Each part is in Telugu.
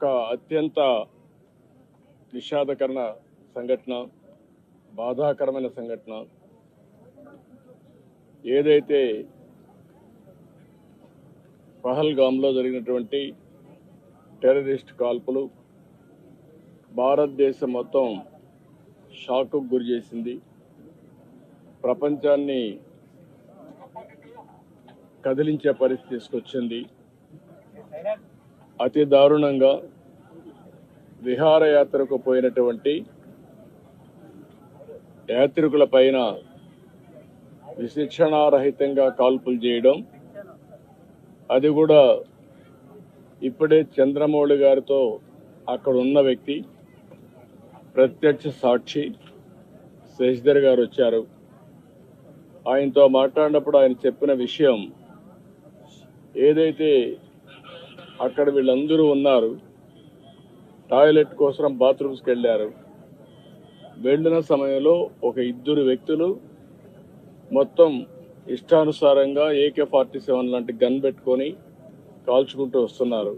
ఒక అత్యంత విషాదకరణ సంఘటన, బాధాకరమైన సంఘటన. ఏదైతే పహల్గామ్లో జరిగినటువంటి టెర్రరిస్ట్ కాల్పులు భారతదేశం మొత్తం షాక్కు గురి చేసింది. ప్రపంచాన్ని కదిలించే పరిస్థితి తీసుకొచ్చింది. అతి దారుణంగా విహారయాత్రకు పోయినటువంటి యాత్రికుల పైన విశిక్షణారహితంగా కాల్పులు చేయడం, అది కూడా ఇప్పుడే చంద్రమౌళి గారితో అక్కడ ఉన్న వ్యక్తి ప్రత్యక్ష సాక్షి శశిధర్ గారు వచ్చారు. ఆయనతో మాట్లాడినప్పుడు ఆయన చెప్పిన విషయం, ఏదైతే అక్కడ వీళ్ళందరూ ఉన్నారు, టాయిలెట్ కోసం బాత్రూమ్స్కి వెళ్ళారు. వెళ్ళిన సమయంలో ఒక ఇద్దరు వ్యక్తులు మొత్తం ఇష్టానుసారంగా AK-47 లాంటి గన్ పెట్టుకొని కాల్చుకుంటూ వస్తున్నారు.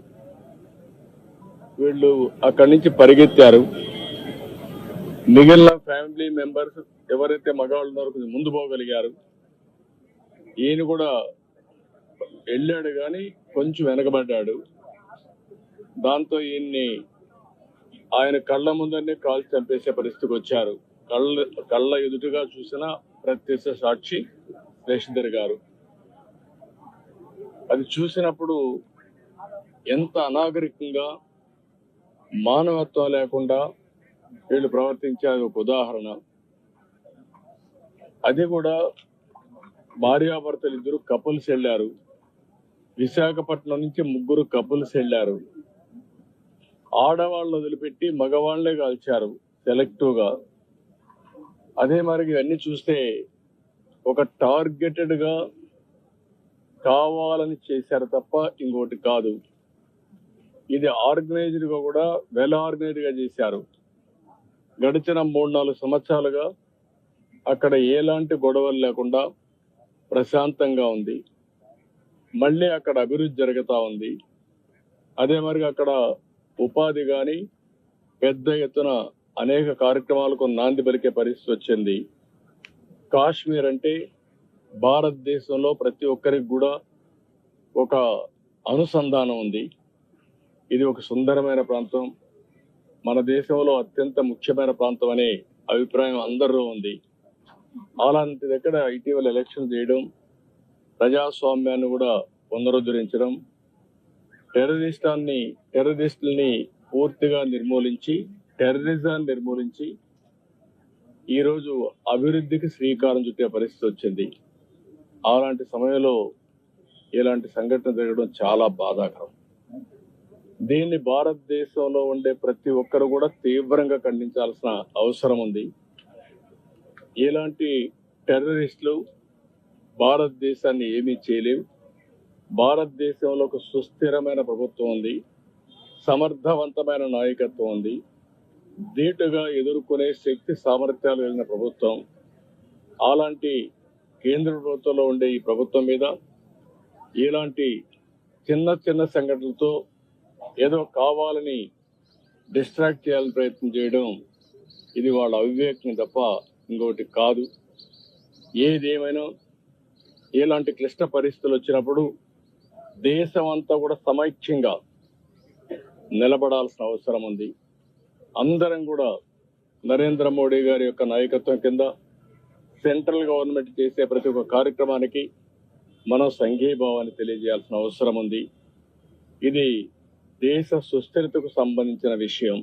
వీళ్ళు అక్కడి నుంచి పరిగెత్తారు. మిగిలిన ఫ్యామిలీ మెంబర్స్ ఎవరైతే మగవాళ్ళు ఉన్నారో కొంచెం ముందు పోగలిగారు. ఈయన కూడా వెళ్ళాడు కానీ కొంచెం వెనకబడ్డాడు. దాంతో ఈయన్ని ఆయన కళ్ళ ముందరనే కాల్చి చంపేసే పరిస్థితికి వచ్చారు. కళ్ళ ఎదుటిగా చూసిన ప్రత్యక్ష సాక్షి శశిధర్ గారు. అది చూసినప్పుడు ఎంత అనాగరికంగా, మానవత్వం లేకుండా వీళ్ళు ప్రవర్తించారు ఒక ఉదాహరణ. అది కూడా భార్యాభర్తలు ఇద్దరు కపుల్స్ వెళ్ళారు. విశాఖపట్నం నుంచి 3 కపుల్స్ వెళ్ళారు. ఆడవాళ్ళని వదిలిపెట్టి మగవాళ్లే కాల్చారు సెలెక్టివ్ గా. అదే మరి ఇవన్నీ చూస్తే ఒక టార్గెటెడ్ గా కావాలని చేశారు తప్ప ఇంకోటి కాదు. ఇది ఆర్గనైజ్డ్ గా కూడా వెల్ ఆర్గనైజ్డ్ గా చేశారు. గడిచిన 3-4 సంవత్సరాలుగా అక్కడ ఎలాంటి గొడవలు లేకుండా ప్రశాంతంగా ఉంది. మళ్ళీ అక్కడ అభివృద్ధి జరుగుతూ ఉంది. అదే మరి అక్కడ ఉపాధి కానీ పెద్ద ఎత్తున అనేక కార్యక్రమాలకు నాంది పలికే పరిస్థితి వచ్చింది. కాశ్మీర్ అంటే భారతదేశంలో ప్రతి ఒక్కరికి కూడా ఒక అనుసంధానం ఉంది. ఇది ఒక సుందరమైన ప్రాంతం, మన దేశంలో అత్యంత ముఖ్యమైన ప్రాంతం అనే అభిప్రాయం అందరిలో ఉంది. అలాంటి దగ్గర ఇటీవల ఎలక్షన్ చేయడం, ప్రజాస్వామ్యాన్ని కూడా పునరుద్ధరించడం, టెర్రరిస్టుల్ని పూర్తిగా నిర్మూలించి, టెర్రరిజాన్ని నిర్మూలించి ఈరోజు అభివృద్ధికి శ్రీకారం చుట్టే పరిస్థితి వచ్చింది. అలాంటి సమయంలో ఇలాంటి సంఘటన జరగడం చాలా బాధాకరం. దీన్ని భారతదేశంలో ఉండే ప్రతి ఒక్కరు కూడా తీవ్రంగా ఖండించాల్సిన అవసరం ఉంది. ఇలాంటి టెర్రరిస్టులు భారతదేశాన్ని ఏమీ చేయలేవు. భారతదేశంలో ఒక సుస్థిరమైన ప్రభుత్వం ఉంది, సమర్థవంతమైన నాయకత్వం ఉంది, ధీటుగా ఎదుర్కొనే శక్తి సామర్థ్యాలు కలిగిన ప్రభుత్వం. అలాంటి కేంద్ర ప్రభుత్వంలో ఉండే ఈ ప్రభుత్వం మీద ఇలాంటి చిన్న చిన్న సంఘటనలతో ఏదో కావాలని డిస్ట్రాక్ట్ చేయాలని ప్రయత్నం చేయడం, ఇది వాళ్ళ అవివేకం తప్ప ఇంకోటి కాదు. ఏదేమైనా ఇలాంటి క్లిష్ట పరిస్థితులు వచ్చినప్పుడు దేశం అంతా కూడా సమైక్యంగా నిలబడాల్సిన అవసరం ఉంది. అందరం కూడా నరేంద్ర మోడీ గారి యొక్క నాయకత్వం కింద సెంట్రల్ గవర్నమెంట్ చేసే ప్రతి ఒక్క కార్యక్రమానికి మనం సంఘీభావాన్ని తెలియజేయాల్సిన అవసరం ఉంది. ఇది దేశ సుస్థిరతకు సంబంధించిన విషయం.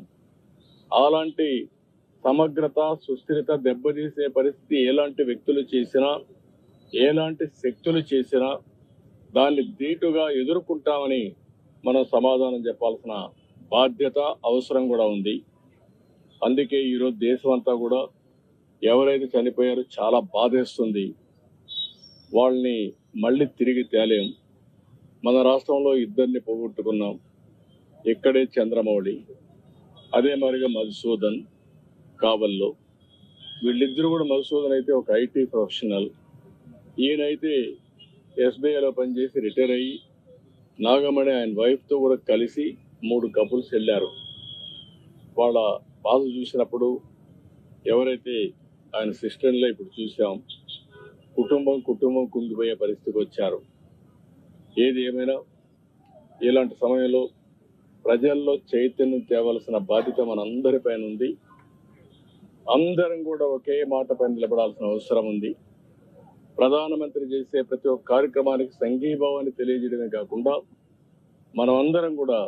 అలాంటి సమగ్రత, సుస్థిరత దెబ్బతీసే పరిస్థితి ఎలాంటి వ్యక్తులు చేసినా, ఎలాంటి శక్తులు చేసినా దాన్ని ధీటుగా ఎదుర్కొంటామని మనం సమాధానం చెప్పాల్సిన బాధ్యత, అవసరం కూడా ఉంది. అందుకే ఈరోజు దేశం అంతా కూడా ఎవరైతే చనిపోయారో చాలా బాధేస్తుంది. వాళ్ళని మళ్ళీ తిరిగి తేలేం. మన రాష్ట్రంలో 2 పోగొట్టుకున్నాం. ఇక్కడే చంద్రమౌళి, అదే మరిగా మధుసూదన్ కావల్లో. వీళ్ళిద్దరూ కూడా, మధుసూదన్ అయితే ఒక IT ప్రొఫెషనల్, ఈయనైతే SBIలో పనిచేసి రిటైర్ అయ్యి నాగమణి ఆయన వైఫ్తో కూడా కలిసి 3 కపుల్స్ వెళ్ళారు. వాళ్ళ బాధ చూసినప్పుడు ఎవరైతే ఆయన సిస్టర్లో ఇప్పుడు చూసాం, కుటుంబం కుంగిపోయే పరిస్థితికి వచ్చారు. ఏది ఏమైనా ఇలాంటి సమయంలో ప్రజల్లో చైతన్యం తేవలసిన బాధ్యత మనందరిపైన ఉంది. అందరం కూడా ఒకే మాట పైన నిలబడాల్సిన అవసరం ఉంది. ప్రధానమంత్రి చేసే ప్రతి ఒక్క కార్యక్రమానికి సంఘీభావాన్ని తెలియజేయడమే కాకుండా మనం అందరం కూడా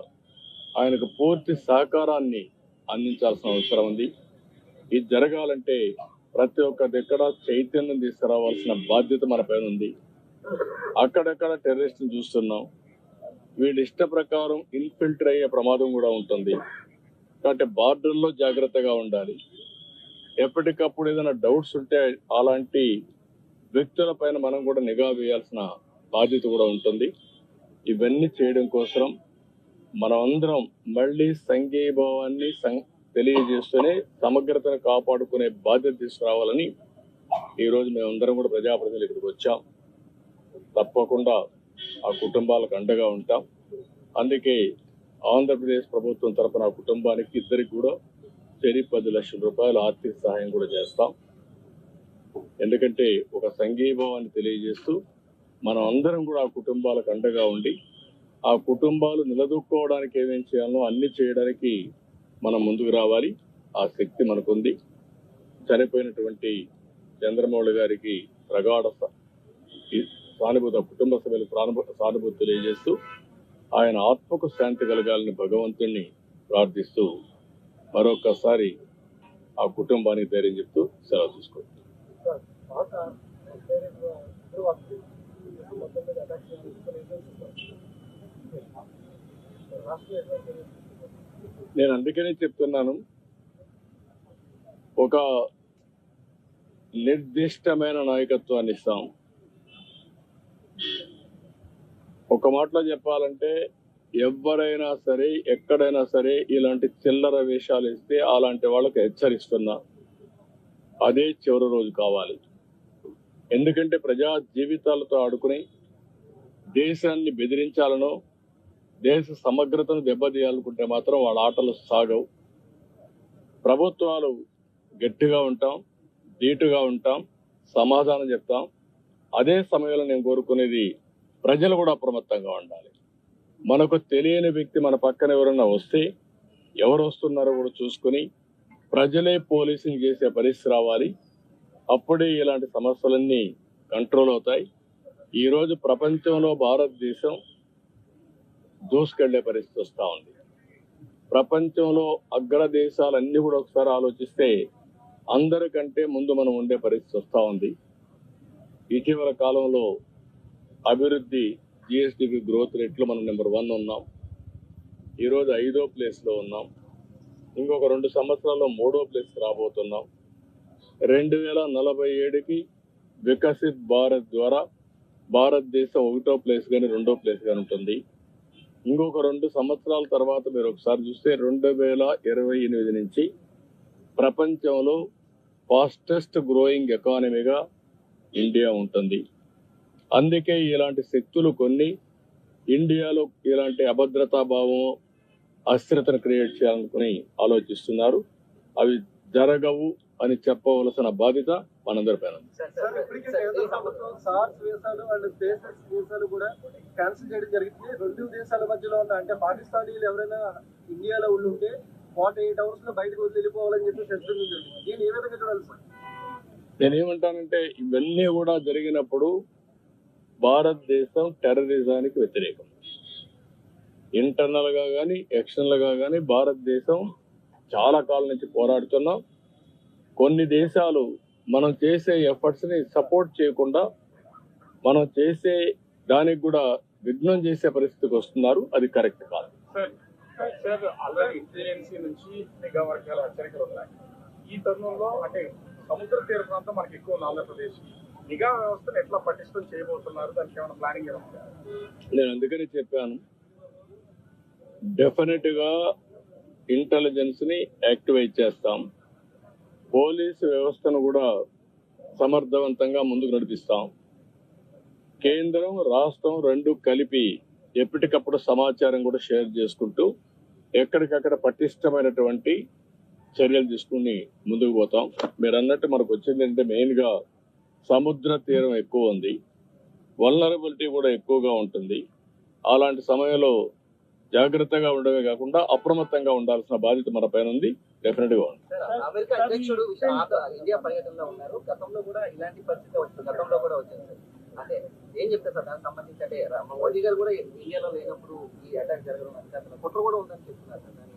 ఆయనకు పూర్తి సహకారాన్ని అందించాల్సిన అవసరం ఉంది. ఇది జరగాలంటే ప్రతి ఒక్క దగ్గర చైతన్యం తీసుకురావాల్సిన బాధ్యత మన పైన ఉంది. అక్కడక్కడ టెర్రరిస్ట్ని చూస్తున్నాం. వీళ్ళ ఇష్ట ప్రకారం ఇన్ఫిల్టర్ అయ్యే ప్రమాదం కూడా ఉంటుంది. కాబట్టి బార్డర్లో జాగ్రత్తగా ఉండాలి. ఎప్పటికప్పుడు ఏదైనా డౌట్స్ ఉంటే అలాంటి వ్యక్తుల పైన మనం కూడా నిఘా వేయాల్సిన బాధ్యత కూడా ఉంటుంది. ఇవన్నీ చేయడం కోసం మనం అందరం మళ్ళీ సంఘీభావాన్ని తెలియజేస్తూనే సమగ్రతను కాపాడుకునే బాధ్యత తీసుకురావాలని ఈరోజు మేమందరం కూడా ప్రజాప్రతినిధులు ఇక్కడికి వచ్చాం. తప్పకుండా ఆ కుటుంబాలకు అండగా ఉంటాం. అందుకే ఆంధ్రప్రదేశ్ ప్రభుత్వం తరఫున ఆ కుటుంబానికి ఇద్దరికి కూడా 10 లక్షల రూపాయల ఆర్థిక సహాయం కూడా చేస్తాం. ఎందుకంటే ఒక సంఘీభావాన్ని తెలియజేస్తూ మనం అందరం కూడా ఆ కుటుంబాలకు అండగా ఉండి ఆ కుటుంబాలు నిలదొక్కుకోవడానికి ఏమేం చేయాలో అన్ని చేయడానికి మనం ముందుకు రావాలి. ఆ శక్తి మనకుంది. చనిపోయినటువంటి చంద్రమౌళి గారికి ప్రగాఢ సానుభూతి, కుటుంబ సభ్యులకు సానుభూతి తెలియజేస్తూ ఆయన ఆత్మకు శాంతి కలగాలని భగవంతుణ్ణి ప్రార్థిస్తూ మరొకసారి ఆ కుటుంబానికి ధైర్యం చెప్తూ సెలవు తీసుకుంటాం. నేను అందుకనే చెప్తున్నాను, ఒక నిర్దిష్టమైన నాయకత్వాన్ని ఇస్తాం. ఒక మాటలో చెప్పాలంటే ఎవరైనా సరే ఎక్కడైనా సరే ఇలాంటి చిల్లర వేషాలు ఇస్తే అలాంటి వాళ్ళకి హెచ్చరిస్తున్నా అదే చివరి రోజు కావాలి. ఎందుకంటే ప్రజా జీవితాలతో ఆడుకుని దేశాన్ని బెదిరించాలనో దేశ సమగ్రతను దెబ్బతీయాలనుకుంటే మాత్రం వాళ్ళ ఆటలు సాగవు. ప్రభుత్వాలు గట్టిగా ఉంటాం, ధీటుగా ఉంటాం, సమాధానం చెప్తాం. అదే సమయంలో నేను కోరుకునేది ప్రజలు కూడా అప్రమత్తంగా ఉండాలి. మనకు తెలియని వ్యక్తి మన పక్కన ఎవరన్నా వస్తే ఎవరు వస్తున్నారో కూడా చూసుకుని ప్రజలే పోలీసింగ్ చేసే పరిస్థితి రావాలి. అప్పుడే ఇలాంటి సమస్యలన్నీ కంట్రోల్ అవుతాయి. ఈరోజు ప్రపంచంలో భారతదేశం దూసుకెళ్లే పరిస్థితి వస్తూ ఉంది. ప్రపంచంలో అగ్ర దేశాలన్నీ కూడా ఒకసారి ఆలోచిస్తే అందరికంటే ముందు మనం ఉండే పరిస్థితి వస్తూ ఉంది. ఇటీవల కాలంలో అభివృద్ధి జిఎస్డిపి గ్రోత్ రేట్లో మనం నెంబర్ 1 ఉన్నాం. ఈరోజు 5వ ప్లేస్లో ఉన్నాం. ఇంకొక 2 సంవత్సరాల్లో 3వ ప్లేస్కి రాబోతున్నాం. 2047కి వికసిత్ భారత్ ద్వారా భారతదేశం 1వ ప్లేస్ కానీ 2వ ప్లేస్ కానీ ఉంటుంది. ఇంకొక 2 సంవత్సరాల తర్వాత మీరు ఒకసారి చూస్తే 2028 నుంచి ప్రపంచంలో ఫాస్టెస్ట్ గ్రోయింగ్ ఎకానమీగా ఇండియా ఉంటుంది. అందుకే ఇలాంటి శక్తులు కొన్ని ఇండియాలో ఇలాంటి అభద్రతా భావం, అస్థిరతను క్రియేట్ చేయాలనుకుని ఆలోచిస్తున్నారు. అవి జరగవు అని చెప్పవలసిన బాధ్యత మనందరిపైన ఉంది. కూడా క్యాన్సిల్ చేయడం జరిగింది. 2 దేశాల మధ్యలో ఉన్న అంటే పాకిస్తానీలు ఎవరైనా ఇండియాలో ఉండుంటే 48 hours లో బయటకు వెళ్ళిపోవాలని చెప్పి చర్చలు జరిగింది. దీన్ని ఏ విధంగా చూడాలి సార్? నేనేమంటానంటే ఇవన్నీ కూడా జరిగినప్పుడు భారతదేశం టెర్రరిజానికి వ్యతిరేకం. ఇంటర్నల్ గా కానీ ఎక్స్టర్నల్ గా కానీ భారతదేశం చాలా కాలం నుంచి పోరాడుతున్నాం. కొన్ని దేశాలు మనం చేసే ఎఫర్ట్స్ ని సపోర్ట్ చేయకుండా మనం చేసే దానికి కూడా విఘ్నం చేసే పరిస్థితికి వస్తున్నారు. అది కరెక్ట్ కాదు. సార్ ఆల్రెడీ ఇంటెలిజెన్సీ నుంచి నిఘా వర్గాల హెచ్చరికలు ఉన్నాయి. ఈ తరుణంలో అంటే సముద్ర తీర ప్రాంతం మనకి ఎక్కువ ఉంది ఆంధ్రప్రదేశ్. నిఘా వ్యవస్థను ఎట్లా పటిష్టం చేయబోతున్నారు? దానికి ఏమైనా ప్లానింగ్ ఏమైనా? నేను అందుకని చెప్పాను, డెఫినెట్ గా ఇంటెలిజెన్స్ ని యాక్టివేట్ చేస్తాం. పోలీసు వ్యవస్థను కూడా సమర్థవంతంగా ముందుకు నడిపిస్తాం. కేంద్రం రాష్ట్రం 2 కలిపి ఎప్పటికప్పుడు సమాచారం కూడా షేర్ చేసుకుంటూ ఎక్కడికక్కడ పటిష్టమైనటువంటి చర్యలు తీసుకుని ముందుకు పోతాం. మీరు అన్నట్టు మనకు వచ్చింది అంటే మెయిన్గా సముద్ర తీరం ఎక్కువ ఉంది, వల్నరబిలిటీ కూడా ఎక్కువగా ఉంటుంది. అలాంటి సమయంలో జాగ్రత్తగా ఉండడమే కాకుండా అప్రమత్తంగా ఉండాల్సిన బాధ్యత మన పైన ఉంది. డెఫినెట్ గా ఉంది. అమెరికా అధ్యక్షుడు ఇండియా పర్యటనలో ఉన్నారు. గతంలో కూడా ఇలాంటి పరిస్థితి వచ్చింది, గతంలో కూడా వచ్చింది సార్. అంటే ఏం చెప్తారు సార్ దానికి సంబంధించి? అంటే మోదీ గారు కూడా ఇండియాలో లేనప్పుడు ఈ అటాక్ జరగడం అంటే కుట్ర కూడా ఉందని చెప్తున్నారు సార్.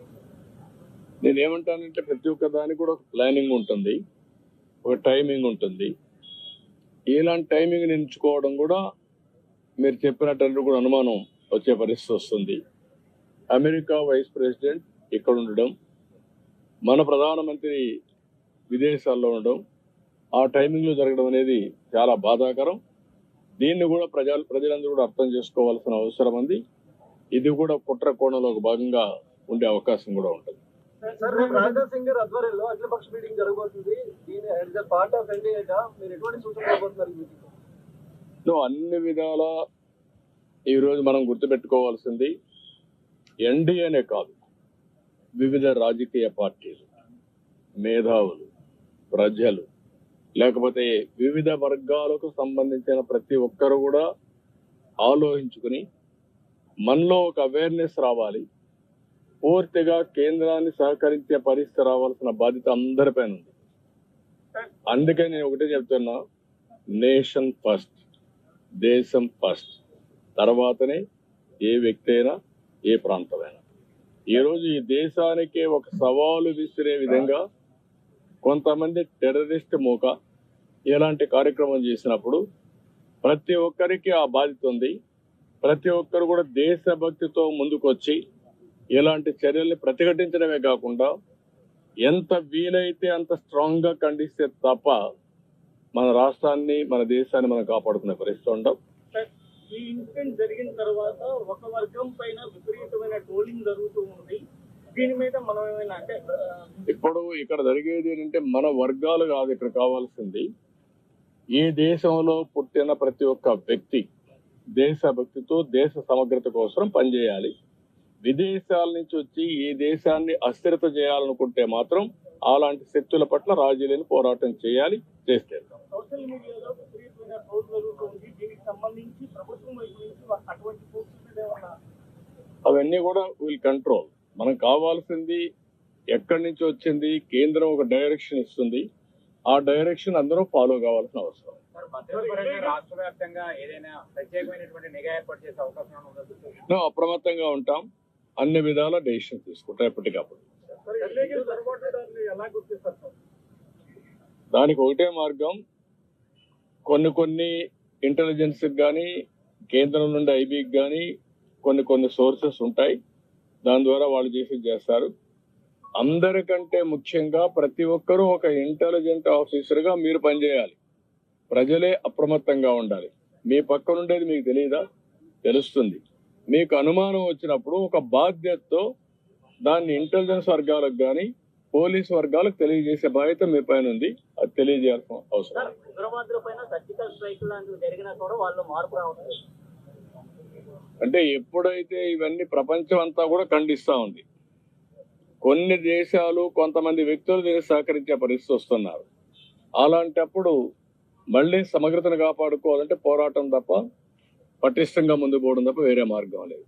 నేనేమంటానంటే ప్రతి ఒక్క దానికి కూడా ఒక ప్లానింగ్ ఉంటుంది, ఒక టైమింగ్ ఉంటుంది. ఇలాంటి టైమింగ్ ఎంచుకోవడం కూడా మీరు చెప్పినట్టు కూడా అనుమానం వచ్చే పరిస్థితి వస్తుంది. అమెరికా వైస్ ప్రెసిడెంట్ ఇక్కడ ఉండడం, మన ప్రధానమంత్రి విదేశాల్లో ఉండడం, ఆ టైమింగ్లో జరగడం అనేది చాలా బాధాకరం. దీన్ని కూడా ప్రజలందరూ కూడా అర్థం చేసుకోవాల్సిన అవసరం ఉంది. ఇది కూడా కుట్ర కోణంలో ఒక భాగంగా ఉండే అవకాశం కూడా ఉంటుంది. సార్, రాజ్నాథ్ సింగ్ గారి ఆధ్వర్యంలో అఖిలపక్ష మీటింగ్ జరగబోతుంది. దీని యాజ్ ఎ పార్ట్ ఆఫ్ ఎన్డీఏగా మీరు ఎటువంటి సూచనలు ఇవ్వబోతున్నారు? అన్ని విధాల ఈరోజు మనం గుర్తుపెట్టుకోవాల్సింది ఎన్డీఏనే కాదు, వివిధ రాజకీయ పార్టీలు, మేధావులు, ప్రజలు, లేకపోతే వివిధ వర్గాలకు సంబంధించిన ప్రతి ఒక్కరు కూడా ఆలోచించుకుని మనలో ఒక అవేర్నెస్ రావాలి. పూర్తిగా కేంద్రాన్ని సహకరించే పరిస్థితి రావాల్సిన బాధ్యత అందరిపైన ఉంది. అందుకే నేను ఒకటే చెప్తున్నా, నేషన్ ఫస్ట్, దేశం ఫస్ట్, తర్వాతనే ఏ వ్యక్తి అయినా ఏ ప్రాంతమైనా. ఈరోజు ఈ దేశానికే ఒక సవాలు విసిరే విధంగా కొంతమంది టెర్రరిస్ట్ మూక ఇలాంటి కార్యక్రమం చేసినప్పుడు ప్రతి ఒక్కరికి ఆ బాధ్యత ఉంది. ప్రతి ఒక్కరు కూడా దేశభక్తితో ముందుకొచ్చి ఇలాంటి చర్యల్ని ప్రతిఘటించడమే కాకుండా ఎంత వీలైతే అంత స్ట్రాంగ్ గా ఖండిస్తే తప్ప మన రాష్ట్రాన్ని, మన దేశాన్ని మనం కాపాడుకునే పరిస్థితి ఉండవు. ఈ ఇన్సిడెంట్ జరిగిన తర్వాత ఒక వర్గం పైన విపరీతమైన ట్రోలింగ్ జరుగుతూ ఉంది. దీని మీద మనం ఏమైనా అంటే ఇప్పుడు ఇక్కడ జరిగేది ఏంటంటే మన వర్గాలు కాదు ఇక్కడ కావాల్సింది. ఈ దేశంలో పుట్టిన ప్రతి ఒక్క వ్యక్తి దేశభక్తితో దేశ సమగ్రత కోసం పనిచేయాలి. విదేశాల నుంచి వచ్చి ఈ దేశాన్ని అస్థిరత చేయాలనుకుంటే మాత్రం అలాంటి శక్తుల పట్ల రాజీ లేని పోరాటం చేయాలి, చేస్తే. సోషల్ మీడియాలో విపరీతమైన ట్రోల్ జరుగుతుంది. దీనికి సంబంధించి ప్రభుత్వం వైపు నుంచి అటువంటి పోస్టులు అవన్నీ కూడా వీల్ కంట్రోల్. మనకు కావాల్సింది ఎక్కడి నుంచి వచ్చింది, కేంద్రం ఒక డైరెక్షన్ ఇస్తుంది, ఆ డైరెక్షన్ అందరూ ఫాలో కావాల్సిన అవసరం. రాష్ట్ర వ్యాప్తంగా ఏదైనా ప్రత్యేకమైనటువంటి నిఘా ఏర్పాటు చేసే అవకాశం అప్రమత్తంగా ఉంటాం, అన్ని విధాల డెసిషన్ తీసుకుంటాం ఎప్పటికప్పుడు. దానికి ఒకటే మార్గం, కొన్ని ఇంటెలిజెన్స్ కానీ కేంద్రం నుండి ఐబీకి కానీ కొన్ని సోర్సెస్ ఉంటాయి, దాని ద్వారా వాళ్ళు చేస్తారు. అందరికంటే ముఖ్యంగా ప్రతి ఒక్కరూ ఒక ఇంటెలిజెంట్ ఆఫీసర్ గా మీరు పనిచేయాలి. ప్రజలే అప్రమత్తంగా ఉండాలి. మీ పక్కన ఉండేది మీకు తెలియదా? తెలుస్తుంది. మీకు అనుమానం వచ్చినప్పుడు ఒక బాధ్యతతో దాన్ని ఇంటెలిజెన్స్ వర్గాలకు కానీ పోలీస్ వర్గాలకు తెలియజేసే బాధ్యత మీ పైన ఉంది. అది తెలియజేయాల్సిన అవసరం. ఉగ్రవాదుల పైన సర్జికల్ స్ట్రైక్ లాంటివి జరిగినా కూడా వాళ్ళు మార్పు రావట్లేదు. అంటే ఎప్పుడైతే ఇవన్నీ ప్రపంచం అంతా కూడా ఖండిస్తా ఉంది, కొన్ని దేశాలు కొంతమంది వ్యక్తులు దీన్ని సహకరించే పరిస్థితి వస్తున్నారు. అలాంటప్పుడు మళ్ళీ సమగ్రతను కాపాడుకోవాలంటే పోరాటం తప్ప, పటిష్టంగా ముందుకు పోవడం తప్ప వేరే మార్గం లేదు.